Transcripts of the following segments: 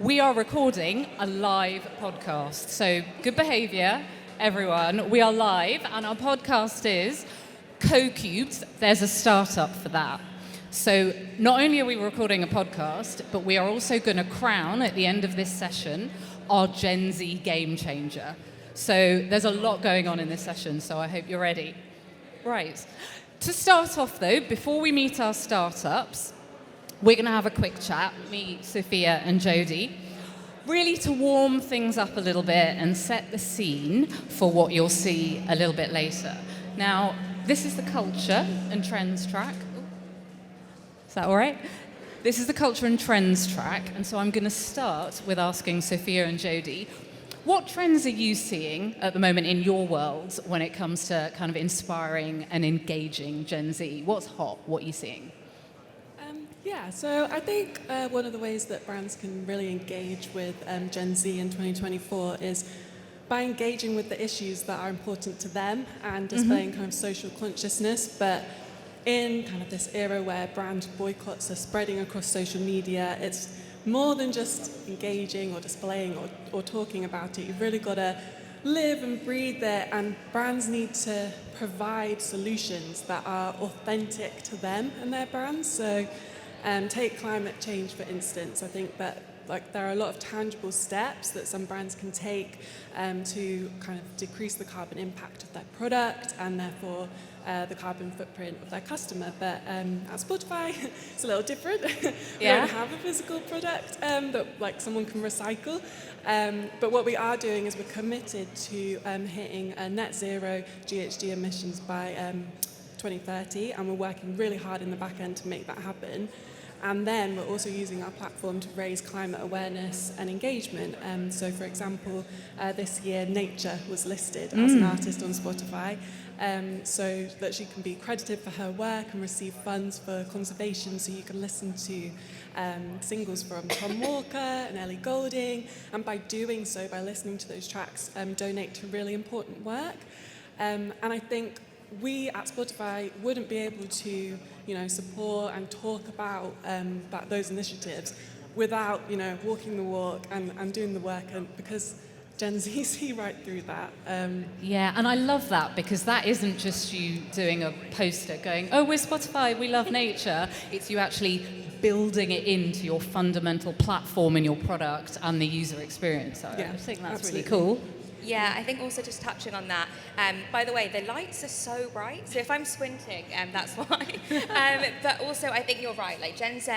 We are recording a live podcast. So good behavior, everyone. We are live, and our podcast is Co-Cubed. There's a startup for that. So not only are we recording a podcast, but we are also going to crown, at the end of this session, our Gen Z game changer. So there's a lot going on in this session, so I hope you're ready. Right. To start off, though, before we meet our startups, we're going to have a quick chat, me, Sophia, and Jodie, really to warm things up a little bit and set the scene for what you'll see a little bit later. Now, this is the culture and trends track. Is that all right? This is the culture and trends track, and so I'm going to start with asking Sophia and Jodie, what trends are you seeing at the moment in your world when it comes to kind of inspiring and engaging Gen Z? What's hot? What are you seeing? Yeah, so I think one of the ways that brands can really engage with Gen Z in 2024 is by engaging with the issues that are important to them and displaying kind of social consciousness. But in kind of this era where brand boycotts are spreading across social media, it's more than just engaging or displaying or talking about it. You've really got to live and breathe it, and brands need to provide solutions that are authentic to them and their brands. So take climate change, for instance. I think that there are a lot of tangible steps that some brands can take to kind of decrease the carbon impact of their product and therefore the carbon footprint of their customer. But at Spotify, it's a little different. We don't have a physical product that someone can recycle. But what we are doing is we're committed to hitting net zero GHG emissions by 2030, and we're working really hard in the back end to make that happen. And then we're also using our platform to raise climate awareness and engagement. So, for example, this year Nature was listed as an artist on Spotify, so that she can be credited for her work and receive funds for conservation. So you can listen to singles from Tom Walker and Ellie Goulding, and by doing so, by listening to those tracks, donate to really important work. And I think we at Spotify wouldn't be able to, support and talk about those initiatives without, walking the walk and doing the work, and because Gen Z see right through that. Yeah, and I love that, because that isn't just you doing a poster going, oh, we're Spotify, we love nature. It's you actually building it into your fundamental platform and your product and the user experience. So I think that's absolutely. really cool. Yeah, I think also just touching on that, by the way, the lights are so bright, so if I'm squinting, that's why. But also, I think you're right, Gen Z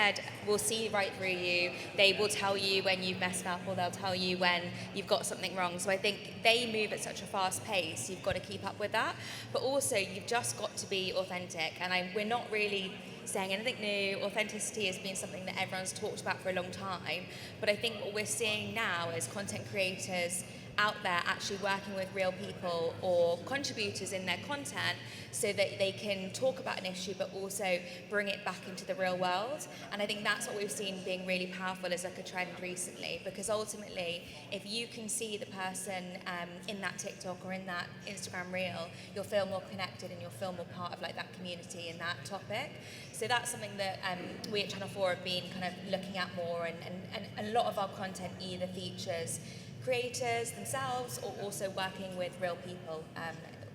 will see right through you, they will tell you when you've messed up, or they'll tell you when you've got something wrong. So I think they move at such a fast pace, you've got to keep up with that. But also, you've just got to be authentic, and we're not really saying anything new. Authenticity has been something that everyone's talked about for a long time, but I think what we're seeing now is content creators out there actually working with real people or contributors in their content so that they can talk about an issue but also bring it back into the real world. And I think that's what we've seen being really powerful as a trend recently, because ultimately if you can see the person in that TikTok or in that Instagram reel, you'll feel more connected and you'll feel more part of that community and that topic. So that's something that we at Channel 4 have been kind of looking at more, and a lot of our content either features creators themselves or also working with real people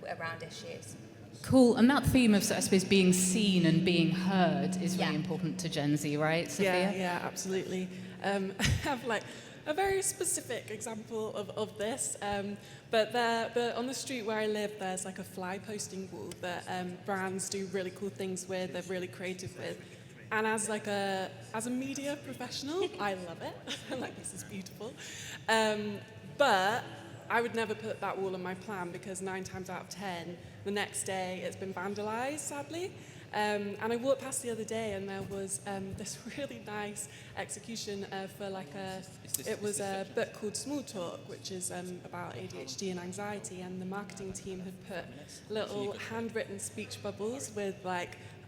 around issues. Cool, and that theme of, I suppose, being seen and being heard is really important to Gen Z, right, Sophia? Yeah, absolutely. I have a very specific example of this, but on the street where I live, there's a fly posting wall that brands do really cool things with, they're really creative with. And as a media professional, I love it. This is beautiful. But I would never put that wall on my plan, because 9 times out of 10, the next day it's been vandalized, sadly. And I walked past the other day, and there was this really nice execution for it was a book called Small Talk, which is about ADHD and anxiety, and the marketing team had put little handwritten speech bubbles with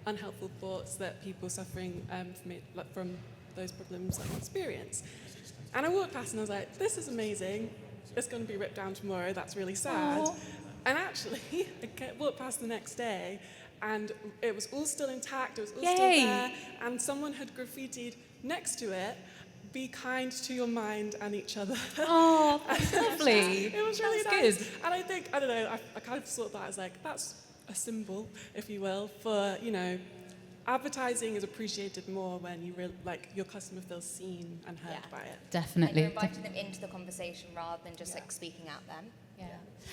unhelpful thoughts that people suffering from those problems experience. And I walked past and I was like, this is amazing. It's going to be ripped down tomorrow. That's really sad. Aww. And actually, I walked past the next day and it was all still intact. It was all still there. And someone had graffitied next to it, be kind to your mind and each other. Oh, that's lovely. It was really That's nice. good. And I think, I don't know, I kind of thought that as like, that's a symbol, if you will, for, advertising is appreciated more when your customer feels seen and heard by it. And Definitely. you're inviting them into the conversation rather than just like speaking at them. Yeah.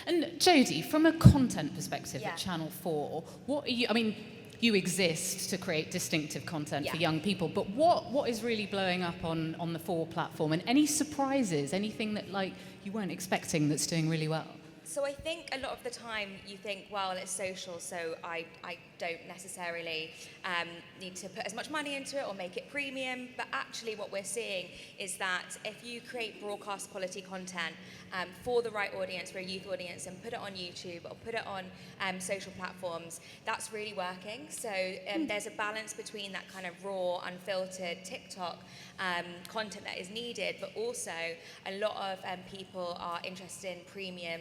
And Jodie, from a content perspective Yeah. at Channel 4, what are you, I mean, you exist to create distinctive content for Yeah. young people, but what is really blowing up on the 4 platform? And any surprises, anything that like you weren't expecting that's doing really well? So I think a lot of the time you think, well, it's social, so I don't necessarily need to put as much money into it or make it premium. But actually what we're seeing is that if you create broadcast quality content for the right audience, for a youth audience, and put it on YouTube or put it on social platforms, that's really working. So there's a balance between that kind of raw, unfiltered TikTok content that is needed, but also a lot of people are interested in premium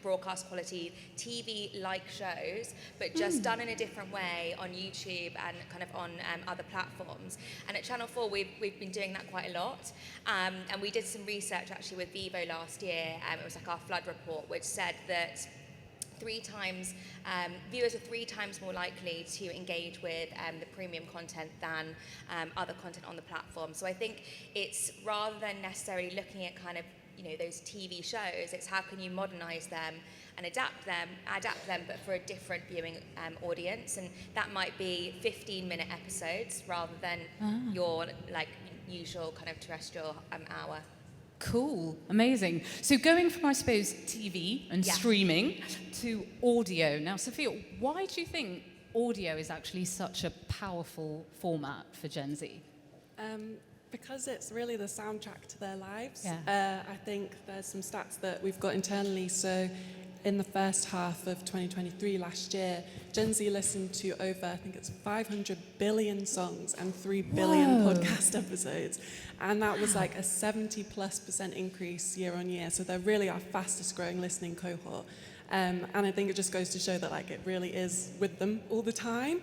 broadcast quality TV-like shows, but just done in a different way on YouTube and kind of on other platforms. And at Channel 4, we've been doing that quite a lot. And we did some research actually with Vivo last year. It was like our flood report, which said that viewers are 3 times more likely to engage with the premium content than other content on the platform. So I think it's rather than necessarily looking at kind of those TV shows, it's how can you modernize them and adapt them, but for a different viewing audience, and that might be 15-minute episodes rather than your like usual kind of terrestrial hour. Cool, amazing. So going from, I suppose, TV and streaming to audio. Now, Sophia, why do you think audio is actually such a powerful format for Gen Z? Because it's really the soundtrack to their lives. Yeah. I think there's some stats that we've got internally. So in the first half of 2023 last year, Gen Z listened to over, I think it's 500 billion songs and 3 billion podcast episodes. And that was like a 70+% increase year on year. So they're really our fastest growing listening cohort. And I think it just goes to show that like it really is with them all the time.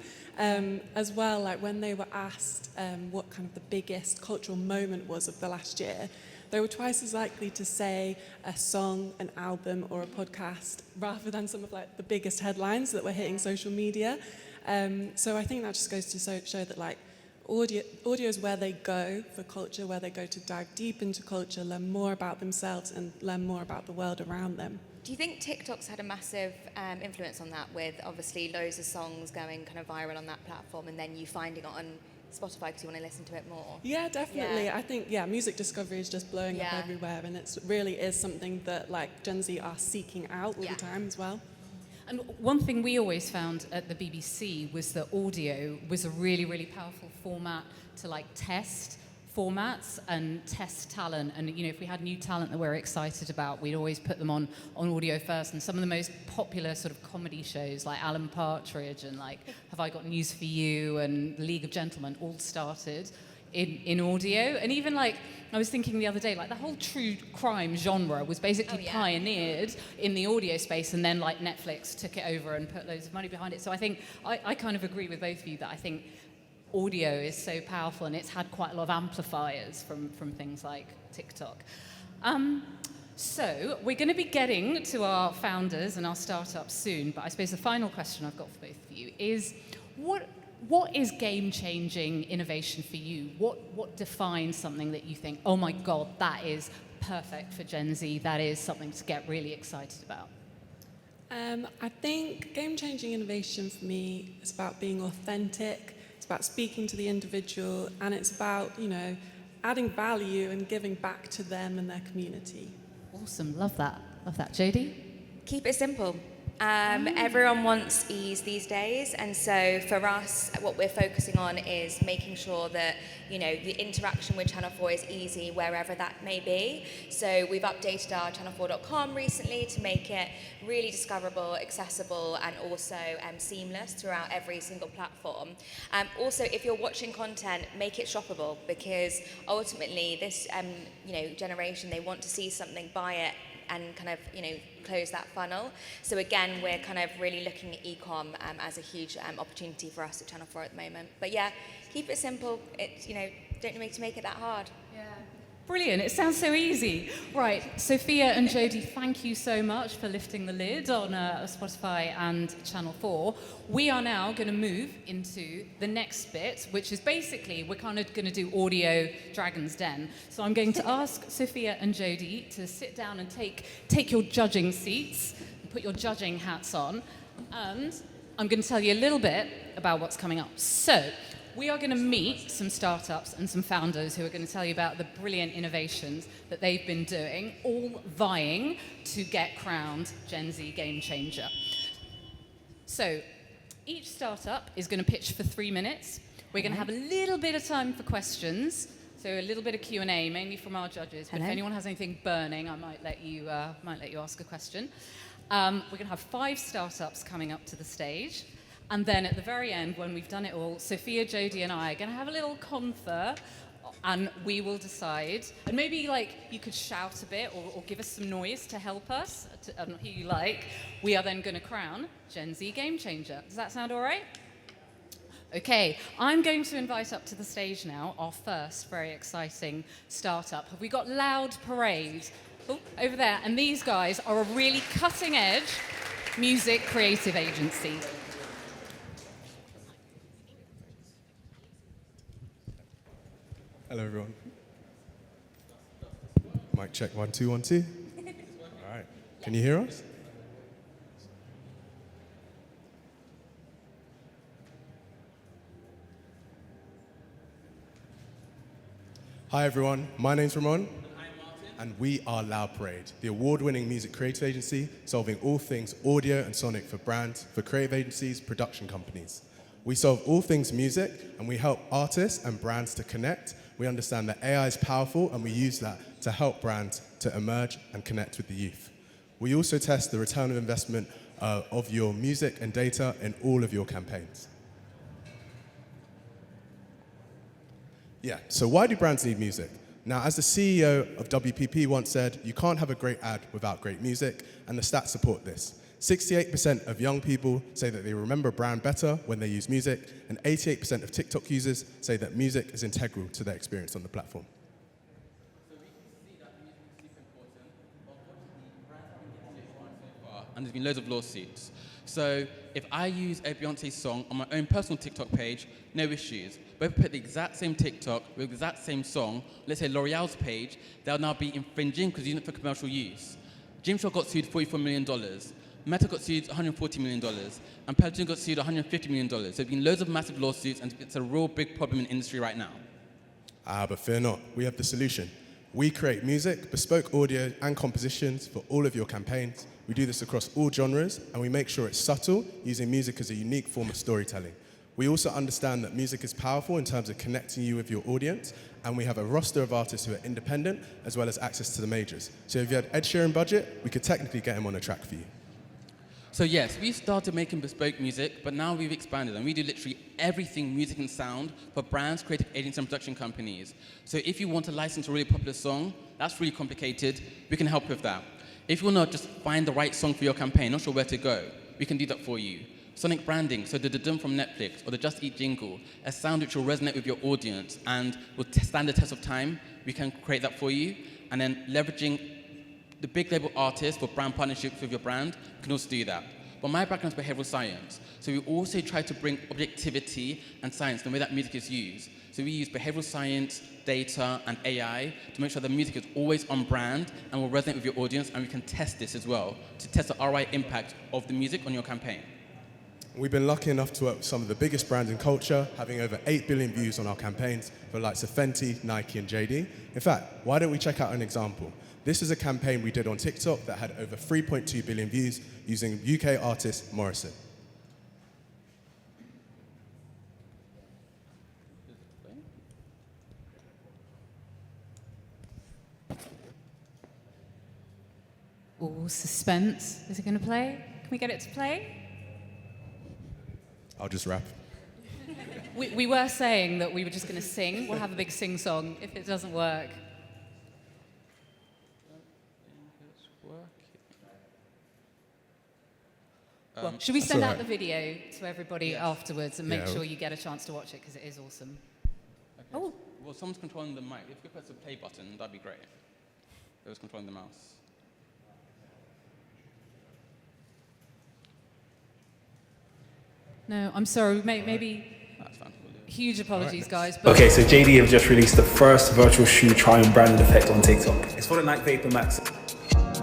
As well, like when they were asked what kind of the biggest cultural moment was of the last year, they were twice as likely to say a song, an album, or a podcast rather than some of like the biggest headlines that were hitting social media. So I think that just goes to show that like audio is where they go for culture, where they go to dive deep into culture, learn more about themselves, and learn more about the world around them. Do you think TikTok's had a massive influence on that, with obviously loads of songs going kind of viral on that platform and then you finding it on Spotify because you want to listen to it more? Yeah, definitely. Yeah. I think, music discovery is just blowing up everywhere, and it really is something that like Gen Z are seeking out all the time as well. And one thing we always found at the BBC was that audio was a really, really powerful format to like test formats and test talent. And if we had new talent that we're excited about, we'd always put them on audio first. And some of the most popular sort of comedy shows like Alan Partridge and like Have I Got News for You and The League of Gentlemen all started in audio. And even like I was thinking the other day, like the whole true crime genre was basically pioneered in the audio space, and then like Netflix took it over and put loads of money behind it. So I think I kind of agree with both of you that I think audio is so powerful, and it's had quite a lot of amplifiers from things like TikTok. So we're going to be getting to our founders and our startups soon, but I suppose the final question I've got for both of you is, what is game-changing innovation for you? What defines something that you think, oh my God, that is perfect for Gen Z, that is something to get really excited about? I think game-changing innovation for me is about being authentic. It's about speaking to the individual, and it's about, adding value and giving back to them and their community. Awesome, love that. Love that. Jodie? Keep it simple. Everyone wants ease these days, and so for us, what we're focusing on is making sure that the interaction with Channel 4 is easy wherever that may be. So we've updated our channel4.com recently to make it really discoverable, accessible, and also seamless throughout every single platform. Also, if you're watching content, make it shoppable, because ultimately this generation, they want to see something, buy it, and kind of, close that funnel. So again, we're kind of really looking at e-com as a huge opportunity for us at Channel 4 at the moment. But yeah, keep it simple. It's, don't need to make it that hard. Brilliant. It sounds so easy. Right, Sophia and Jodie, thank you so much for lifting the lid on Spotify and Channel 4. We are now going to move into the next bit, which is basically, we're kind of going to do audio Dragon's Den. So I'm going to ask Sophia and Jodie to sit down and take your judging seats, and put your judging hats on, and I'm going to tell you a little bit about what's coming up. So, we are going to meet some startups and some founders who are going to tell you about the brilliant innovations that they've been doing, all vying to get crowned Gen Z game changer. So each startup is going to pitch for 3 minutes. We're going to have a little bit of time for questions, so a little bit of Q&A, mainly from our judges. But if anyone has anything burning, I might let you ask a question. We're going to have 5 startups coming up to the stage. And then at the very end, when we've done it all, Sophia, Jodie, and I are going to have a little confer, and we will decide. And maybe you could shout a bit or give us some noise to help us, who you like. We are then going to crown Gen Z Game Changer. Does that sound all right? Okay, I'm going to invite up to the stage now our first very exciting startup. Have we got Loud Parade? Oh, over there. And these guys are a really cutting-edge music creative agency. Hello, everyone. Mic check, 1, 2, 1, 2. All right. Can you hear us? Hi, everyone. My name's Ramon. And we are Loud Parade, the award-winning music creative agency solving all things audio and sonic for brands, for creative agencies, production companies. We solve all things music, and we help artists and brands to connect. We understand that AI is powerful, and we use that to help brands to emerge and connect with the youth. We also test the return of investment of your music and data in all of your campaigns. Yeah, so why do brands need music? Now, as the CEO of WPP once said, you can't have a great ad without great music, and the stats support this. 68% of young people say that they remember a brand better when they use music, and 88% of TikTok users say that music is integral to their experience on the platform. So we can see that music is super important, but unfortunately, brands haven't getting it far so far, and there's been loads of lawsuits. So if I use a Beyonce song on my own personal TikTok page, no issues. But if I put the exact same TikTok with the exact same song, let's say L'Oreal's page, they'll now be infringing because using it for commercial use. Gymshark got sued $44 million. Meta got sued $140 million, and Peloton got sued $150 million. So there's been loads of massive lawsuits, and it's a real big problem in the industry right now. But fear not, we have the solution. We create music, bespoke audio, and compositions for all of your campaigns. We do this across all genres, and we make sure it's subtle, using music as a unique form of storytelling. We also understand that music is powerful in terms of connecting you with your audience, and we have a roster of artists who are independent, as well as access to the majors. So if you had Ed Sheeran budget, we could technically get him on a track for you. So yes, we started making bespoke music, but now we've expanded and we do literally everything music and sound for brands, creative agencies, and production companies. So if you want to license a really popular song, that's really complicated, we can help with that. If you want to just find the right song for your campaign, not sure where to go, we can do that for you. Sonic branding, so the dum from Netflix or the Just Eat jingle, a sound which will resonate with your audience and will stand the test of time, we can create that for you. And then leveraging the big label artists for brand partnerships with your brand, you can also do that. But my background is behavioral science, so we also try to bring objectivity and science in the way that music is used. So we use behavioral science, data, and AI to make sure that music is always on brand and will resonate with your audience, and we can test this as well to test the ROI impact of the music on your campaign. We've been lucky enough to work with some of the biggest brands in culture, having over 8 billion views on our campaigns for the likes of Fenty, Nike, and JD. In fact, why don't we check out an example? This is a campaign we did on TikTok that had over 3.2 billion views using UK artist Morrison. Oh, suspense. Is it going to play? Can we get it to play? I'll just rap. We were saying that we were just going to sing. We'll have a big sing-song if it doesn't work. Well, should we send out the video to everybody afterwards and make sure you get a chance to watch it because it is awesome? Okay. Oh, Well, someone's controlling the mic. If you could press the play button, that'd be great. Whoever's controlling the mouse. No, I'm sorry. Maybe That's fine. huge apologies, guys. But Okay, so JD have just released the first virtual shoe try-on branded effect on TikTok. It's for the Nike Vapor Max.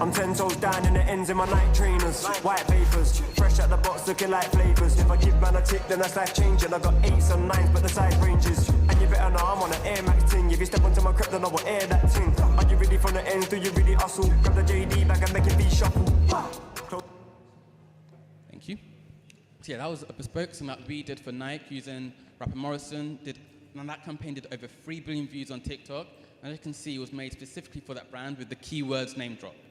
I'm 10 toes down in the ends in my night trainers. White vapors, fresh out the box looking like flavors. If I give man a tick, then that's life changing. I got 8s and 9s, but the size ranges. And you better know I'm on an Air Max ting. If you step onto my crep, then I will air that ting. Are you ready from the ends? Do you really hustle? Grab the JD bag and make it be shuffle. Thank you. So yeah, that was a bespoke song that we did for Nike using rapper Morrison. And that campaign did over 3 billion views on TikTok. And as you can see, it was made specifically for that brand with the keywords name dropped.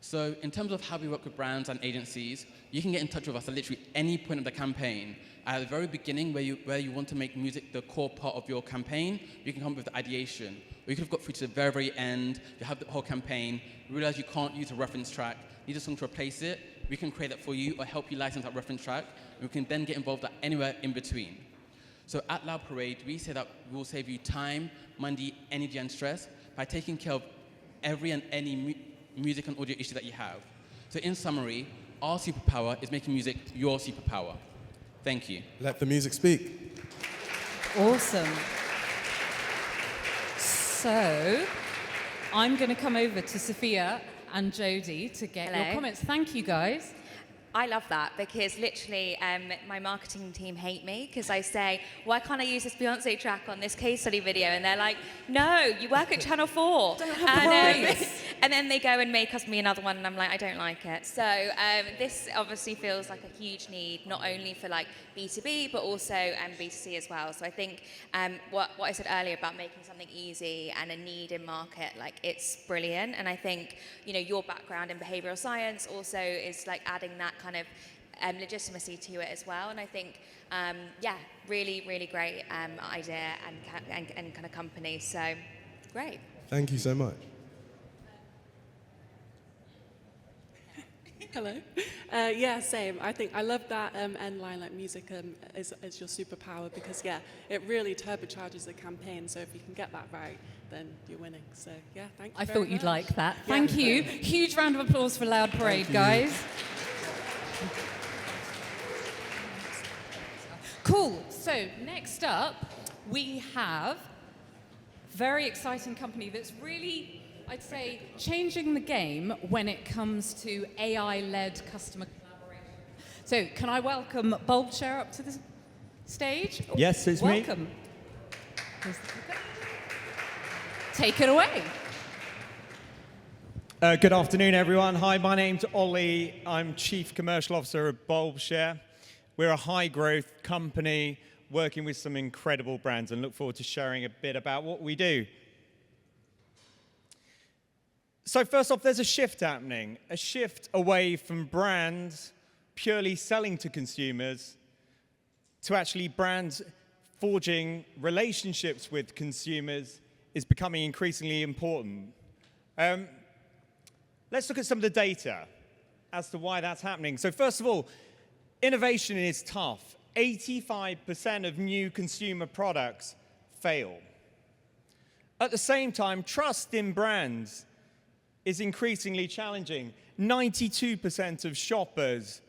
So in terms of how we work with brands and agencies, you can get in touch with us at literally any point of the campaign. At the very beginning, where you want to make music the core part of your campaign, you can come up with the ideation. Or you could have got through to the very, very end, you have the whole campaign, you realize you can't use a reference track, need a song to replace it, we can create that for you or help you license that reference track, and we can then get involved at anywhere in between. So at Loud Parade, we say that we will save you time, money, energy, and stress by taking care of every and any music and audio issue that you have. So in summary, our superpower is making music your superpower. Thank you. Let the music speak. awesome. So I'm going to come over to Sophia and Jodie to get your Hello. comments. Thank you, guys. I love that because literally my marketing team hate me because I say, why can't I use this Beyonce track on this case study video? And they're like, no, you work at Channel 4. And then they go and make me another one and I'm like, I don't like it. So this obviously feels like a huge need, not only for like B2B, but also B2C as well. So I think what I said earlier about making something easy and a need in market, like it's brilliant. And I think, you know, your background in behavioral science also is like adding that kind of legitimacy to it as well. And I think, yeah, really, really great idea and kind of company. So great. Thank you so much. Hello. Yeah, same. I think I love that end line, like music is your superpower because, yeah, it really turbocharges the campaign. So if you can get that right, then you're winning. So, yeah, thank you I very thought you'd much. like that. Yeah. Thank you. Huge round of applause for Loud Parade, guys. Cool. So next up, we have a very exciting company that's really, I'd say, changing the game when it comes to AI-led customer collaboration. So can I welcome Bulbshare up to the stage? Yes, it's me. Welcome. Here's the clicker. Take it away. Good afternoon, everyone. Hi, my name's Ollie. I'm Chief Commercial Officer of Bulbshare. We're a high-growth company working with some incredible brands and look forward to sharing a bit about what we do. So first off, there's a shift happening, a shift away from brands purely selling to consumers to actually brands forging relationships with consumers is becoming increasingly important. Let's look at some of the data as to why that's happening. So first of all, innovation is tough. 85% of new consumer products fail. At the same time, trust in brands is increasingly challenging. 92% of shoppers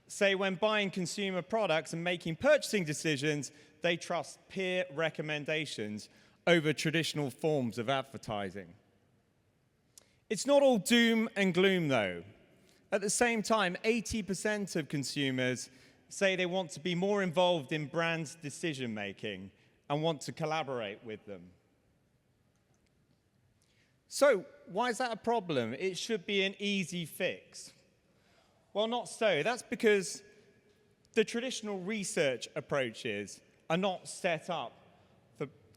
say when buying consumer products and making purchasing decisions, they trust peer recommendations over traditional forms of advertising. It's not all doom and gloom, though. At the same time, 80% of consumers say they want to be more involved in brands' decision-making and want to collaborate with them. So, why is that a problem? It should be an easy fix. Well, not so. That's because the traditional research approaches are not set up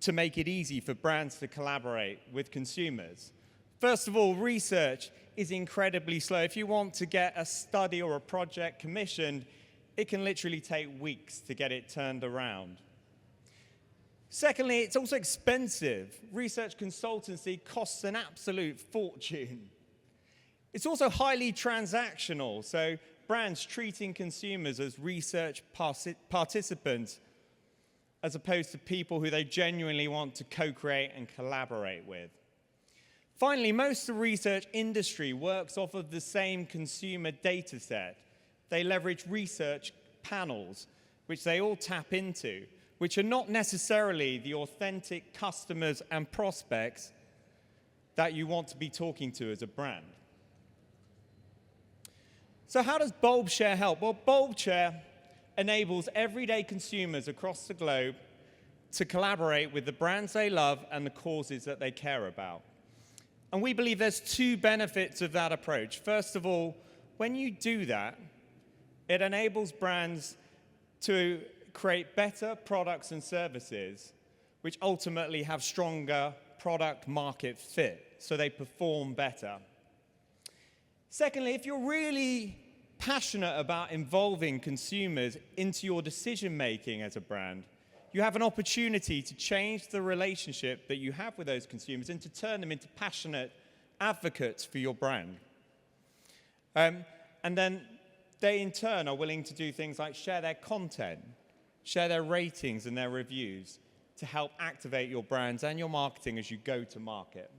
to make it easy for brands to collaborate with consumers. First of all, research is incredibly slow. If you want to get a study or a project commissioned, it can literally take weeks to get it turned around. Secondly, it's also expensive. Research consultancy costs an absolute fortune. It's also highly transactional, so brands treating consumers as research participants as opposed to people who they genuinely want to co-create and collaborate with. Finally, most of the research industry works off of the same consumer data set. They leverage research panels, which they all tap into, which are not necessarily the authentic customers and prospects that you want to be talking to as a brand. So how does BulbShare help? Well, BulbShare enables everyday consumers across the globe to collaborate with the brands they love and the causes that they care about. And we believe there's two benefits of that approach. First of all, when you do that, it enables brands to create better products and services, which ultimately have stronger product market fit, so they perform better. Secondly, if you're really passionate about involving consumers into your decision making as a brand, you have an opportunity to change the relationship that you have with those consumers and to turn them into passionate advocates for your brand. And then they in turn are willing to do things like share their content, share their ratings and their reviews to help activate your brands and your marketing as you go to market.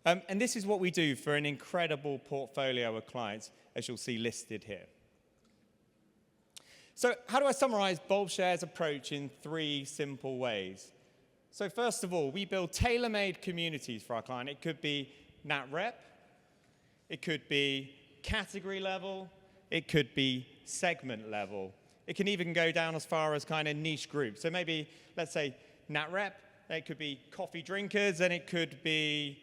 And this is what we do for an incredible portfolio of clients, as you'll see listed here. So how do I summarize BulbShare's approach in 3 simple ways? So first of all, we build tailor-made communities for our client. It could be nat rep, it could be category level, it could be segment level. It can even go down as far as kind of niche groups. So maybe, let's say, nat rep, it could be coffee drinkers, and it could be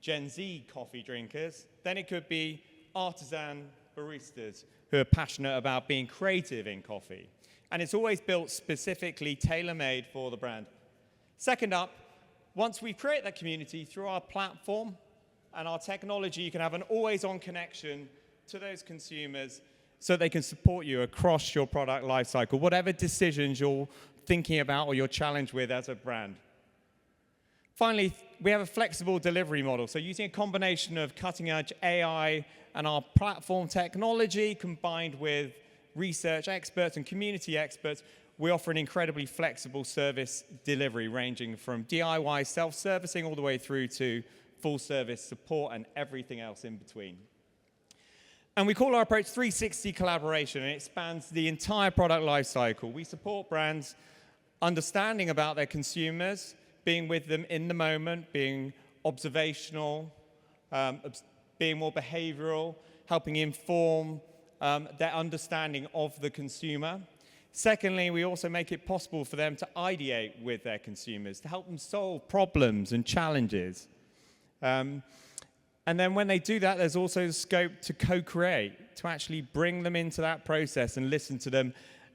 Gen Z coffee drinkers. Then it could be artisan baristas who are passionate about being creative in coffee. And it's always built specifically tailor-made for the brand. Second up, once we create that community through our platform and our technology, you can have an always-on connection to those consumers so they can support you across your product lifecycle, whatever decisions you're thinking about or you're challenged with as a brand. Finally, we have a flexible delivery model. So using a combination of cutting-edge AI and our platform technology combined with research experts and community experts, we offer an incredibly flexible service delivery ranging from DIY self-servicing all the way through to full-service support and everything else in between. And we call our approach 360 collaboration, and it spans the entire product lifecycle. We support brands understanding about their consumers, being with them in the moment, being observational, being more behavioral, helping inform their understanding of the consumer. Secondly, we also make it possible for them to ideate with their consumers, to help them solve problems and challenges. And then when they do that, there's also scope to co-create, to actually bring them into that process and listen to them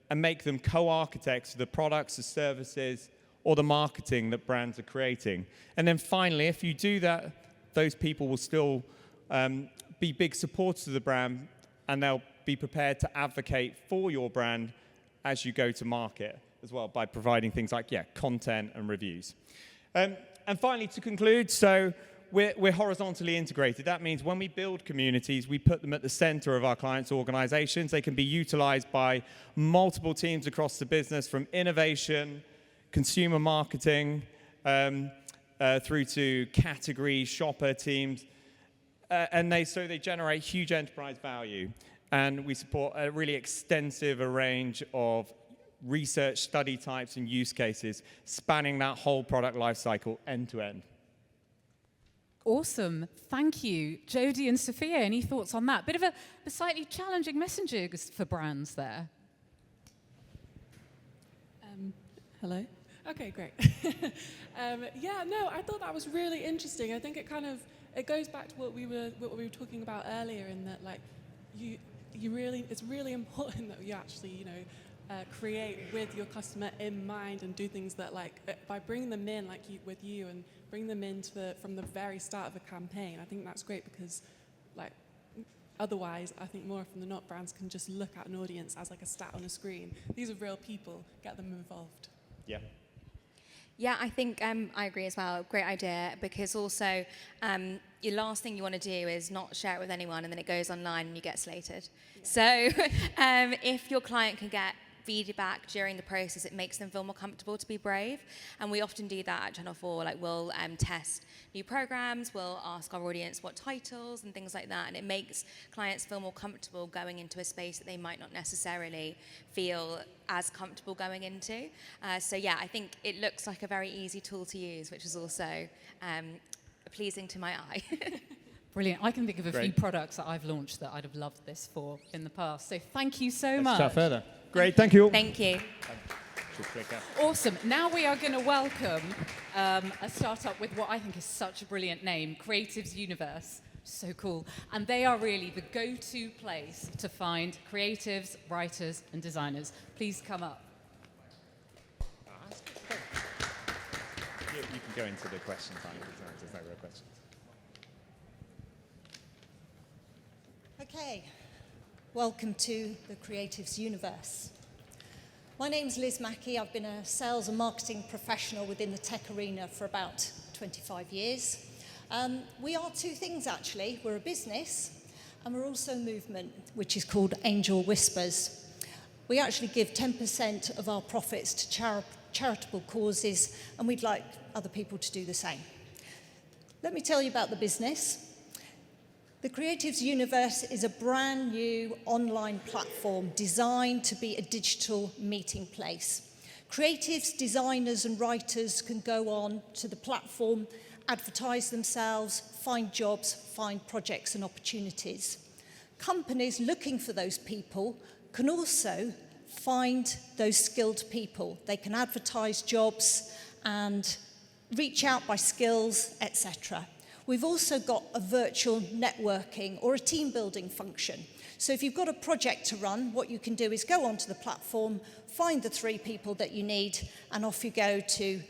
and make them co-architects of the products, the services, or the marketing that brands are creating. And then finally, if you do that, those people will still be big supporters of the brand, and they'll be prepared to advocate for your brand as you go to market as well by providing things like, content and reviews. And finally, to conclude, so we're horizontally integrated. That means when we build communities, we put them at the center of our clients' organizations. They can be utilized by multiple teams across the business, from innovation, consumer marketing, through to category shopper teams. And they generate huge enterprise value. And we support a really extensive range of research study types and use cases spanning that whole product lifecycle end to end. Awesome. Thank you. Jodie and Sophia, any thoughts on that? Bit of a slightly challenging message for brands there. Hello? Okay, great. I thought that was really interesting. I think it goes back to what we were talking about earlier, in that it's really important that you actually create with your customer in mind and do things that by bringing them in with you and bring them in from the very start of a campaign. I think that's great because otherwise I think more often than not brands can just look at an audience as a stat on a screen. These are real people. Get them involved. Yeah. Yeah, I think I agree as well. Great idea, because also your last thing you want to do is not share it with anyone and then it goes online and you get slated. Yeah. So if your client can get feedback during the process, it makes them feel more comfortable to be brave. And we often do that at Channel 4. Like, we'll test new programs, we'll ask our audience what titles and things like that, and it makes clients feel more comfortable going into a space that they might not necessarily feel as comfortable going into. So yeah, I think it looks like a very easy tool to use, which is also pleasing to my eye. Brilliant. I can think of a few Great. products that I've launched that I'd have loved this for in the past. So thank you so much. Let's chat further. Great, thank you. Thank you. Awesome. Now we are going to welcome a startup with what I think is such a brilliant name, Creatives Universe. So cool. And they are really the go-to place to find creatives, writers, and designers. Please come up. You can go into the question time. There's no real questions. Okay, welcome to the Creatives Universe. My name's Liz Mackey. I've been a sales and marketing professional within the tech arena for about 25 years. We are two things, actually. We're a business, and we're also a movement, which is called Angel Whispers. We actually give 10% of our profits to charitable causes, and we'd like other people to do the same. Let me tell you about the business. The Creatives Universe is a brand new online platform designed to be a digital meeting place. Creatives, designers and writers can go on to the platform, advertise themselves, find jobs, find projects and opportunities. Companies looking for those people can also find those skilled people. They can advertise jobs and reach out by skills, etc. We've also got a virtual networking or a team building function. So if you've got a project to run, what you can do is go onto the platform, find the 3 people that you need, and off you go to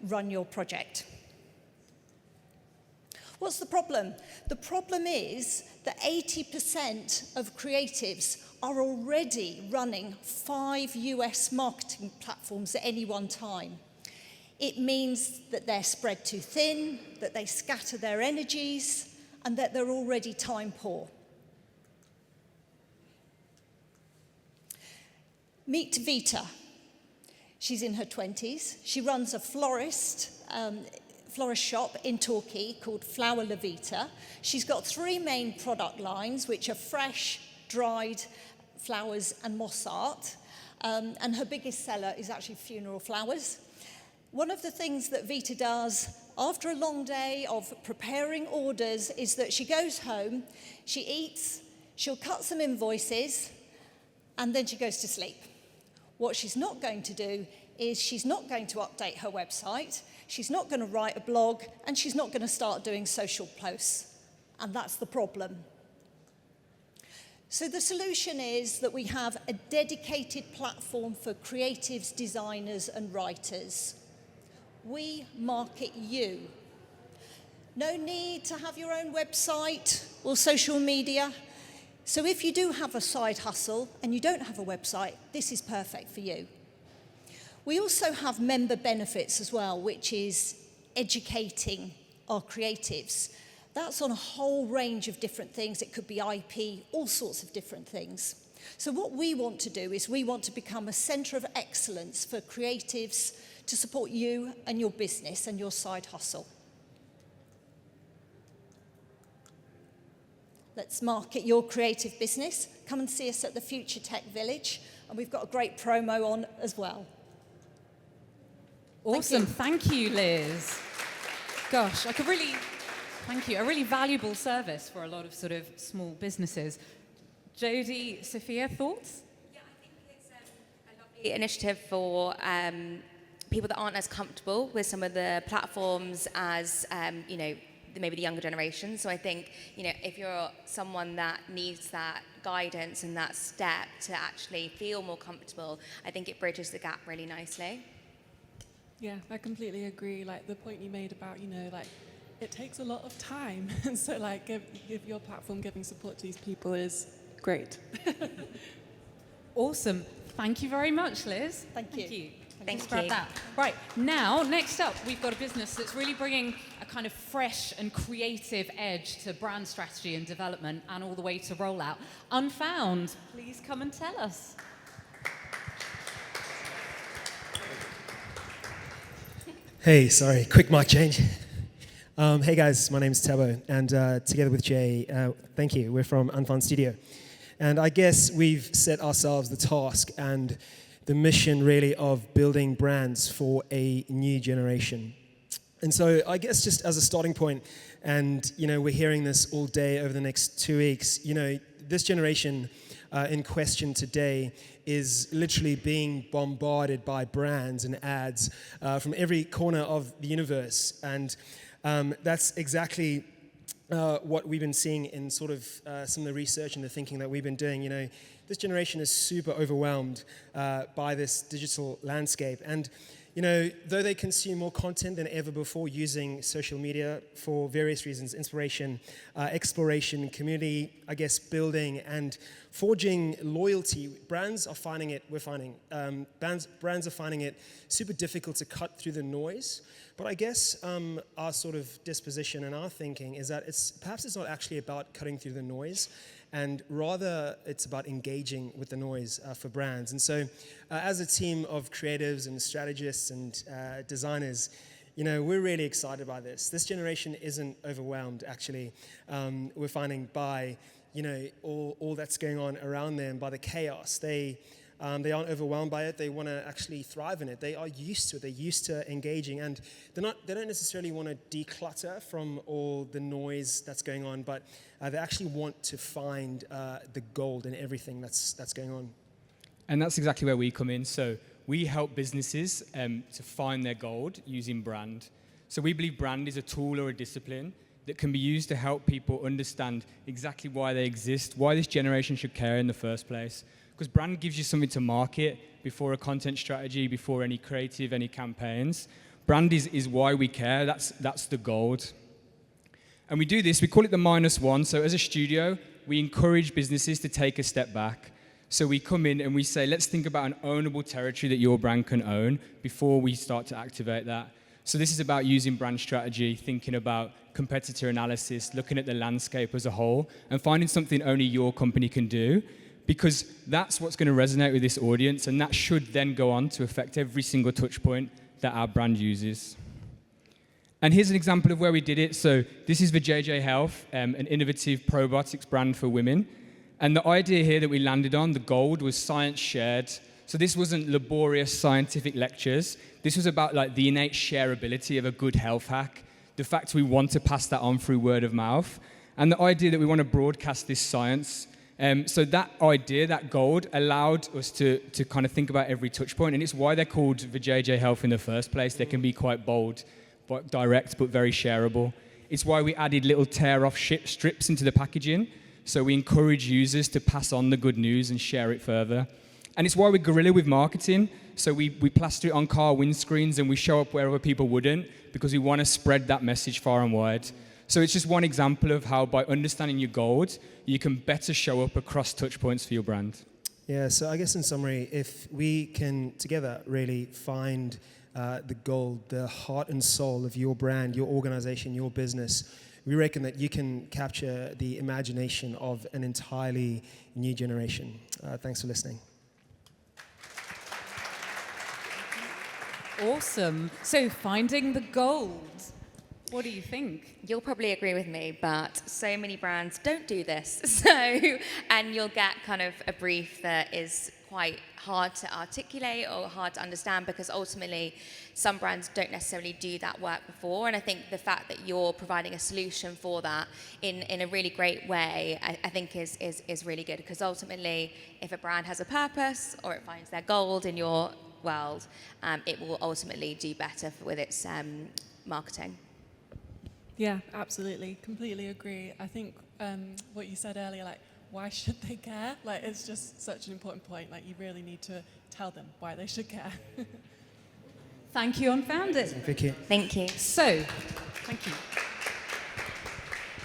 run your project. What's the problem? The problem is that 80% of creatives are already running 5 US marketing platforms at any one time. It means that they're spread too thin, that they scatter their energies, and that they're already time poor. Meet Vita. She's in her 20s. She runs a florist shop in Torquay called Flower La Vita. She's got 3 main product lines, which are fresh, dried flowers and moss art. And her biggest seller is actually funeral flowers. One of the things that Vita does after a long day of preparing orders is that she goes home, she eats, she'll cut some invoices, and then she goes to sleep. What she's not going to do is she's not going to update her website, she's not going to write a blog, and she's not going to start doing social posts. And that's the problem. So the solution is that we have a dedicated platform for creatives, designers, and writers. We market you. No need to have your own website or social media. So if you do have a side hustle and you don't have a website, this is perfect for you. We also have member benefits as well, which is educating our creatives. That's on a whole range of different things. It could be IP, all sorts of different things. So what we want to do is we want to become a centre of excellence for creatives to support you and your business and your side hustle. Let's market your creative business. Come and see us at the Future Tech Village, and we've got a great promo on as well. Awesome. Thank you, Liz. Gosh, thank you. A really valuable service for a lot of sort of small businesses. Jodie, Sophia, thoughts? Yeah, I think it's a lovely initiative for people that aren't as comfortable with some of the platforms as, maybe the younger generation. So I think, if you're someone that needs that guidance and that step to actually feel more comfortable, I think it bridges the gap really nicely. Yeah, I completely agree. Like the point you made about, it takes a lot of time. And so give your platform giving support to these people is great. Awesome. Thank you very much, Liz. Thank you. Thank Grab you. that. Right, now, next up, we've got a business that's really bringing a kind of fresh and creative edge to brand strategy and development and all the way to rollout. Unfound, please come and tell us. Hey, sorry, quick mic change. Hey guys, my name's Tabo, and together with Jay, thank you, we're from Unfound Studio. And I guess we've set ourselves the task and the mission really of building brands for a new generation. And so I guess just as a starting point, and we're hearing this all day over the next 2 weeks, this generation in question today is literally being bombarded by brands and ads from every corner of the universe. And that's exactly what we've been seeing in sort of some of the research and the thinking that we've been doing. This generation is super overwhelmed by this digital landscape. And though they consume more content than ever before using social media for various reasons, inspiration, exploration, community, I guess, building, and forging loyalty, brands are finding it brands are finding it super difficult to cut through the noise. But I guess our sort of disposition and our thinking is that perhaps it's not actually about cutting through the noise, and rather it's about engaging with the noise for brands. And so as a team of creatives and strategists and designers, we're really excited by this. This generation isn't overwhelmed, actually. We're finding by, all that's going on around them, by the chaos. They aren't overwhelmed by it. They want to actually thrive in it. They are used to it. They're used to engaging, and they don't necessarily want to declutter from all the noise that's going on, but they actually want to find the gold in everything that's going on. And that's exactly where we come in. So we help businesses to find their gold using brand. So we believe brand is a tool or a discipline that can be used to help people understand exactly why they exist, why this generation should care in the first place. Because brand gives you something to market before a content strategy, before any creative, any campaigns. Brand is why we care. That's the gold. And we do this, we call it the -1. So as a studio, we encourage businesses to take a step back. So we come in and we say, let's think about an ownable territory that your brand can own before we start to activate that. So this is about using brand strategy, thinking about competitor analysis, looking at the landscape as a whole, and finding something only your company can do. Because that's what's going to resonate with this audience, and that should then go on to affect every single touch point that our brand uses. And here's an example of where we did it. So this is VJJ Health, an innovative probiotics brand for women. And the idea here that we landed on, the gold, was science shared. So this wasn't laborious scientific lectures. This was about the innate shareability of a good health hack, the fact we want to pass that on through word of mouth, and the idea that we want to broadcast this science. So that idea, that gold, allowed us to kind of think about every touch point, and it's why they're called VJJ Health in the first place. They can be quite bold, but direct, but very shareable. It's why we added little tear-off strips into the packaging, so we encourage users to pass on the good news and share it further. And it's why we're guerrilla with marketing, so we plaster it on car windscreens and we show up where other people wouldn't, because we want to spread that message far and wide. So it's just one example of how, by understanding your gold, you can better show up across touch points for your brand. Yeah, so I guess in summary, if we can together really find the gold, the heart and soul of your brand, your organization, your business, we reckon that you can capture the imagination of an entirely new generation. Thanks for listening. Awesome. So finding the gold. What do you think? You'll probably agree with me, but so many brands don't do this. And you'll get kind of a brief that is quite hard to articulate or hard to understand, because ultimately some brands don't necessarily do that work before. And I think the fact that you're providing a solution for that in a really great way, I think is really good, because ultimately if a brand has a purpose or it finds their gold in your world, it will ultimately do better with its marketing. Yeah, absolutely. Completely agree. I think what you said earlier, why should they care? It's just such an important point. You really need to tell them why they should care. Thank you, Unfounded. Thank you. Thank you. So, thank you.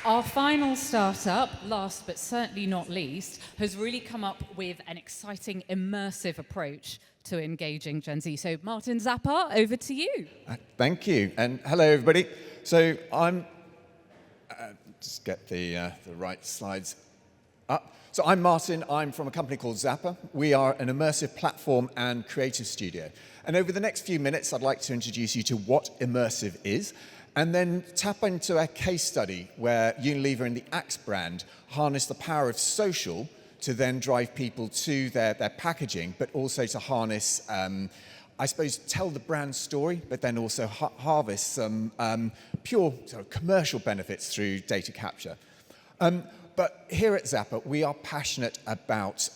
Our final startup, last but certainly not least, has really come up with an exciting, immersive approach to engaging Gen Z. So, Martin Zappa, over to you. Thank you, and hello, everybody. So I'm just get the right slides So I'm Martin. I'm from a company called Zapper. We are an immersive platform and creative studio. And over the next few minutes, I'd like to introduce you to what immersive is, and then tap into a case study where Unilever and the Axe brand harness the power of social to then drive people to their packaging, but also to harness, I suppose, tell the brand story, but then also harvest some pure sort of commercial benefits through data capture. But here at Zapper, we are passionate about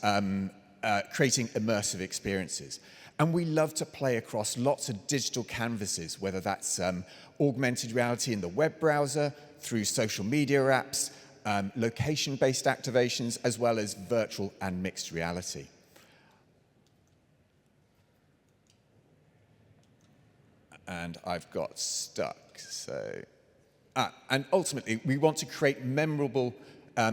creating immersive experiences. And we love to play across lots of digital canvases, whether that's augmented reality in the web browser, through social media apps, location-based activations, as well as virtual and mixed reality. And I've got stuck, so... and ultimately, we want to create memorable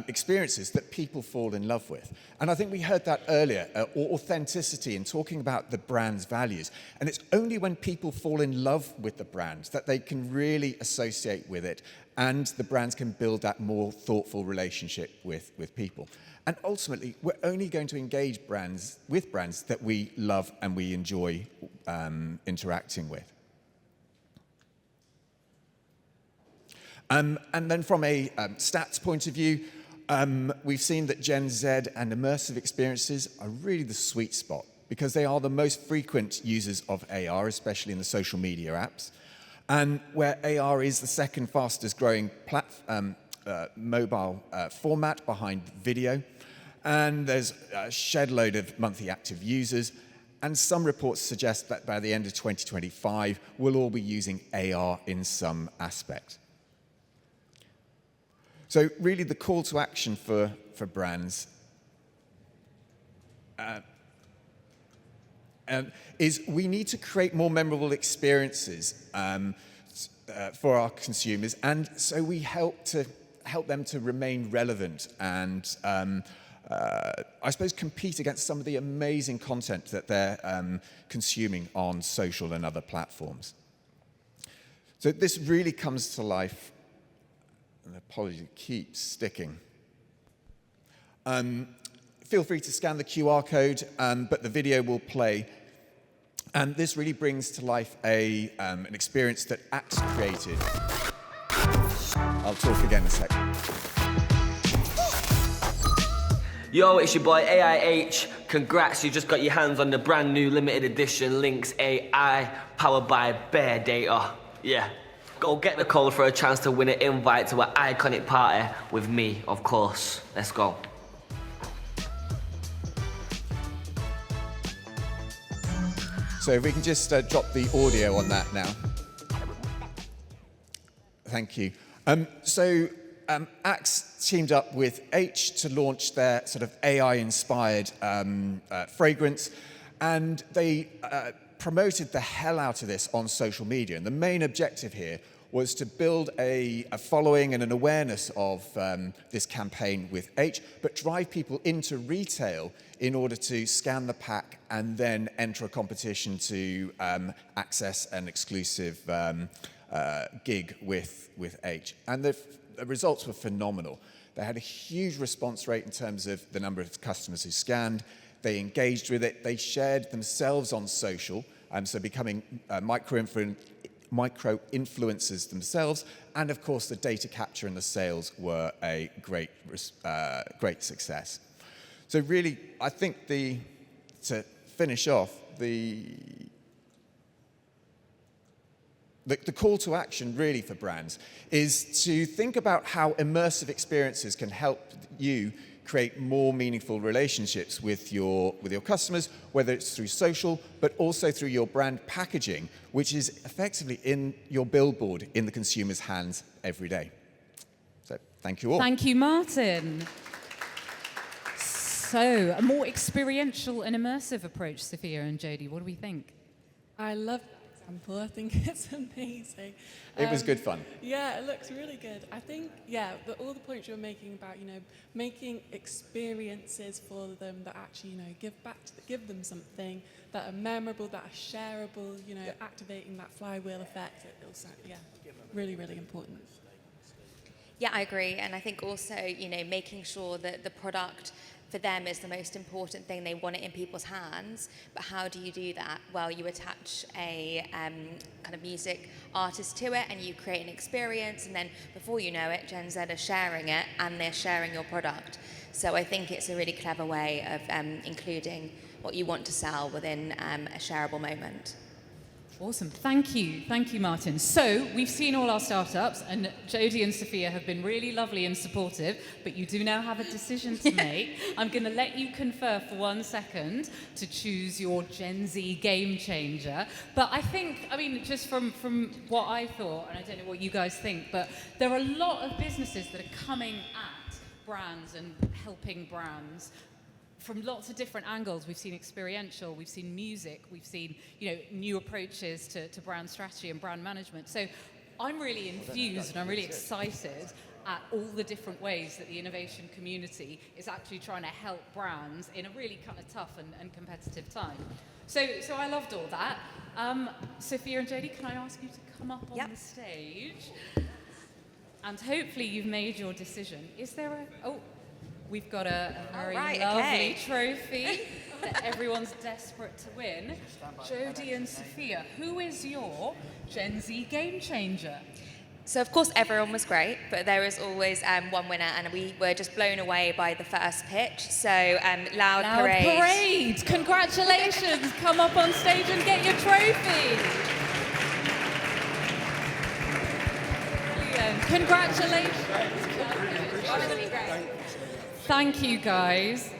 experiences that people fall in love with. And I think we heard that earlier, authenticity in talking about the brand's values. And it's only when people fall in love with the brand that they can really associate with it, and the brands can build that more thoughtful relationship with people. And ultimately, we're only going to engage with brands that we love and we enjoy interacting with. And then from a stats point of view, we've seen that Gen Z and immersive experiences are really the sweet spot because they are the most frequent users of AR, especially in the social media apps, and where AR is the second fastest growing mobile format behind video. And there's a shed load of monthly active users. And some reports suggest that by the end of 2025, we'll all be using AR in some aspect. So really the call to action for brands is we need to create more memorable experiences for our consumers, and so we help them to remain relevant and I suppose compete against some of the amazing content that they're consuming on social and other platforms. So this really comes to life. And apologies, it keeps sticking. Feel free to scan the QR code, but the video will play. And this really brings to life an experience that Axe created. I'll talk again in a second. Yo, it's your boy AIH. Congrats, you just got your hands on the brand new limited edition Lynx AI powered by Bear Data. Yeah. Go get the code for a chance to win an invite to an iconic party with me, of course. Let's go. So if we can just drop the audio on that now. Thank you. Axe teamed up with H to launch their sort of AI-inspired fragrance, and they promoted the hell out of this on social media. And the main objective here was to build a following and an awareness of this campaign with H, but drive people into retail in order to scan the pack and then enter a competition to access an exclusive gig with H. And the results were phenomenal. They had a huge response rate in terms of the number of customers who scanned. They engaged with it. They shared themselves on social, so becoming micro-influencers themselves. And of course, the data capture and the sales were a great success. So really, I think to finish off, the call to action really for brands is to think about how immersive experiences can help you create more meaningful relationships with your customers, whether it's through social, but also through your brand packaging, which is effectively in your billboard in the consumer's hands every day. So thank you all. Thank you, Martin. So a more experiential and immersive approach, Sophia and Jodie, what do we think? I love that example. I think it's amazing. It was good fun. Yeah, it looks really good. I think, all the points you're making about, making experiences for them that actually, give them something that are memorable, that are shareable, activating that flywheel effect. Really, really important. Yeah, I agree. And I think also, making sure that the product for them is the most important thing. They want it in people's hands. But how do you do that? Well, you attach a kind of music artist to it and you create an experience. And then before you know it, Gen Z are sharing it and they're sharing your product. So I think it's a really clever way of including what you want to sell within a shareable moment. Awesome. Thank you, Martin. So we've seen all our startups, and Jodie and Sophia have been really lovely and supportive, but you do now have a decision to make. I'm going to let you confer for 1 second to choose your Gen Z game changer. But I think, just from what I thought, and I don't know what you guys think, but there are a lot of businesses that are coming at brands and helping brands from lots of different angles. We've seen experiential, we've seen music, we've seen new approaches to brand strategy and brand management. So I'm really infused and I'm really excited at all the different ways that the innovation community is actually trying to help brands in a really kind of tough and competitive time. So I loved all that. Sophia and Jodie, can I ask you to come up on the stage? And hopefully you've made your decision. Is there we've got a very lovely trophy that everyone's desperate to win. Jodie and Sophia, who is your Gen Z game changer? So of course everyone was great, but there is always one winner, and we were just blown away by the first pitch. So Loud Parade. Congratulations! Come up on stage and get your trophy. Brilliant. Congratulations. Thank you, guys.